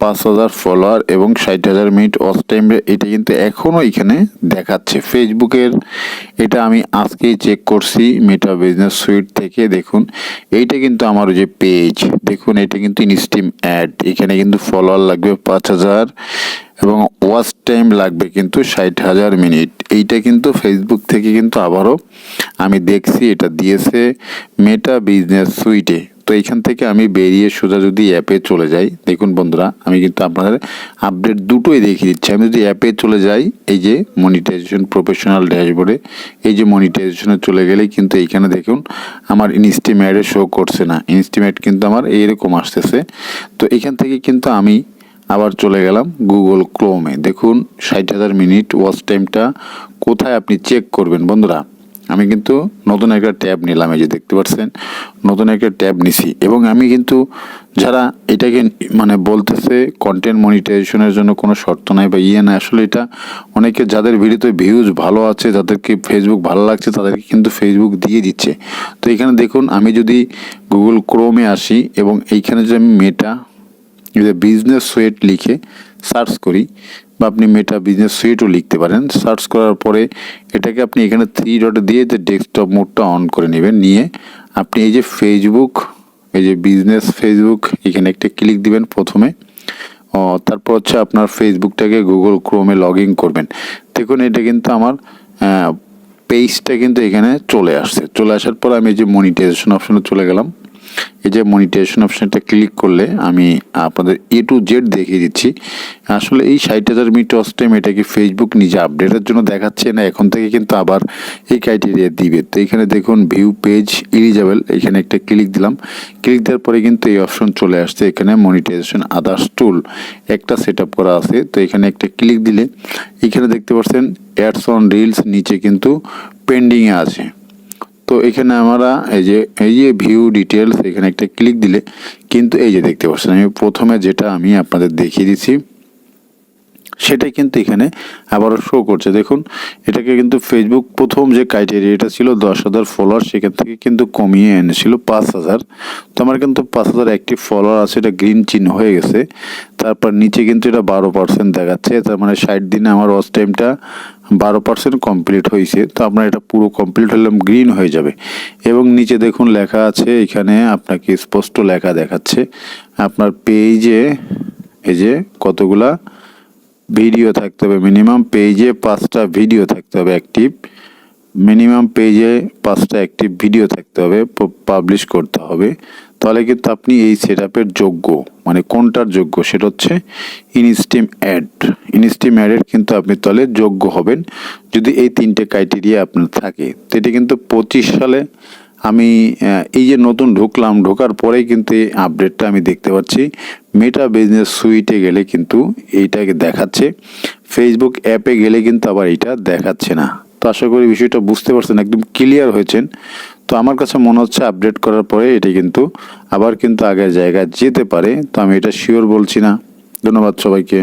5,000 follower এবং 60,000 minute watch time, এটা কিন্তু এখনও এখানে দেখাচ্ছে ফেসবুকের। এটা আমি আজকেই চেক করছি মেটা বিজনেস সুইট থেকে। দেখুন এইটা কিন্তু আমার যে পেজ, দেখুন এটা কিন্তু ইনস্টিম অ্যাড, এখানে কিন্তু ফলোয়ার লাগবে 5,000 এবং ওয়াচ টাইম লাগবে কিন্তু 60,000 মিনিট। এইটা কিন্তু ফেসবুক থেকে কিন্তু আবারও আমি দেখছি এটা দিয়েছে মেটা বিজনেস সুইটে। তো এইখান থেকে আমি বেরিয়ে সোজা যদি অ্যাপে চলে যাই, দেখুন বন্ধুরা আমি কিন্তু আপনাদের আপডেট দুটোই দেখিয়ে দিচ্ছি। আমি যদি অ্যাপে চলে যাই, এই যে মনিটাইজেশন প্রফেশনাল ড্যাশবোর্ডে, এই যে মনিটাইজেশনে চলে গেলে কিন্তু এইখানে দেখুন আমার ইনস্টিমেটে শো করছে না, ইনস্টিমেট কিন্তু আমার এইরকম আসতেছে। তো এখান থেকে কিন্তু আমি আবার চলে গেলাম গুগল ক্রোমে। দেখুন 60,000 মিনিট ওয়াচ টাইমটা কোথায় আপনি চেক করবেন বন্ধুরা। আমি কিন্তু নতুন একটা ট্যাব নিলাম, এই যে দেখতে পাচ্ছেন নতুন একটা ট্যাব নিছি। এবং আমি কিন্তু যারা এটাকে মানে বলতেছে কন্টেন্ট মনিটাইজেশনের জন্য কোনো শর্ত নাই বা নাই, আসলে এটা অনেকে যাদের ভিডিওতে ভিউজ ভালো আছে, যাদেরকে ফেসবুক ভালো লাগছে, তাদেরকে কিন্তু ফেসবুক দিয়ে দিচ্ছে। তো এখানে দেখুন আমি যদি গুগল ক্রোমে আসি এবং এইখানে যদি আমি মেটা বিজনেস সুইট লিখে সার্চ করি, বা আপনি মেটা বিজনেস সুইটও লিখতে পারেন, সার্চ করার পরে এটাকে আপনি এখানে 3 ডট দিয়ে যে ডেস্কটপ মোডটা অন করে নেবেন, নিয়ে আপনি এই যে ফেসবুক, এই যে বিজনেস ফেসবুক, এখানে একটা ক্লিক দিবেন প্রথমে। তারপর হচ্ছে আপনার ফেসবুকটাকে গুগল ক্রোমে লগ ইন করবেন। দেখুন এটা কিন্তু আমার পেজটা কিন্তু এখানে চলে আসছে। চলে আসার পর আমি এই যে মনিটাইজেশন অপশনে চলে গেলাম। এই যে মনিটাইজেশন অপশনটা ক্লিক করলে আমি আপনাদের A to Z দেখিয়ে দিচ্ছি। আসলে এই 60,000 মিনিট ওয়াচ টাইম এটা কি ফেসবুক নিজে আপডেটের জন্য দেখাচ্ছে না, এখন থেকে কিন্তু আবার এই ক্রাইটেরিয়া দিবে। তো এখানে দেখুন ভিউ পেজ এলিজেবল, এখানে একটা ক্লিক দিলাম। ক্লিক দেওয়ার পরে কিন্তু এই অপশন চলে আসছে, এখানে মনিটাইজেশন আদার্স টুল একটা সেট আপ করা আছে। তো এখানে একটা ক্লিক দিলে এখানে দেখতে পাচ্ছেন অ্যাডস অন রিলস, নিচে কিন্তু পেন্ডিংয়ে আছে। তো এখানে আমরা এই যে ভিউ ডিটেলস, এখানে একটা ক্লিক দিলে কিন্তু এই যে দেখতে পাচ্ছেন আমি প্রথমে যেটা আমি আপনাদের দেখিয়ে দিচ্ছি সেটাই কিন্তু এখানে আবারও শো করছে। দেখুন এটাকে কিন্তু ফেসবুক প্রথম যে ক্রাইটেরিয়া এটা ছিল 10,000 ফলোয়ার, সেখান থেকে কিন্তু কমিয়ে এনেছিল 5,000। তো আমার কিন্তু 5,000 অ্যাক্টিভ ফলোয়ার আছে, এটা গ্রিন চিহ্ন হয়ে গেছে। তারপর নিচে কিন্তু এটা 12% দেখাচ্ছে, তার মানে 60 দিনে আমার ওয়াচ টাইমটা 12% কমপ্লিট হয়েছে। তো আপনার এটা পুরো কমপ্লিট হলে গ্রিন হয়ে যাবে। এবং নিচে দেখুন লেখা আছে, এখানে আপনাকে স্পষ্ট লেখা দেখাচ্ছে আপনার পেজে এই যে কতগুলা ভিডিও থাকতে হবে, মিনিমাম পেজে 5টা ভিডিও থাকতে হবে অ্যাক্টিভ, মিনিমাম পেজে 5টা অ্যাক্টিভ ভিডিও থাকতে হবে, পাবলিশ করতে হবে। তাহলে কিন্তু আপনি এই সেট আপের যোগ্য। মানে কোনটার যোগ্য, সেটা হচ্ছে ইনস্টিম অ্যাড। ইনস্টিম অ্যাডের কিন্তু আপনি তাহলে যোগ্য হবেন যদি এই 3টে ক্রাইটেরিয়া আপনার থাকে। তো এটা কিন্তু 25 সালে আমি এই যে নতুন ঢোকার পরেই কিন্তু এই আপডেটটা আমি দেখতে পাচ্ছি। মেটা বিজনেস সুইটে গেলে কিন্তু এইটাকে দেখাচ্ছে, ফেসবুক অ্যাপে গেলে কিন্তু আবার এটা দেখাচ্ছে না। তো আশা করি বিষয়টা বুঝতে পারছেন, একদম ক্লিয়ার হয়েছেন। তো আমার কাছে মনে হচ্ছে আপডেট করার পরে এটা কিন্তু আবার কিন্তু আগের জায়গায় যেতে পারে। তো আমি এটা শিওর বলছি না। ধন্যবাদ সবাইকে।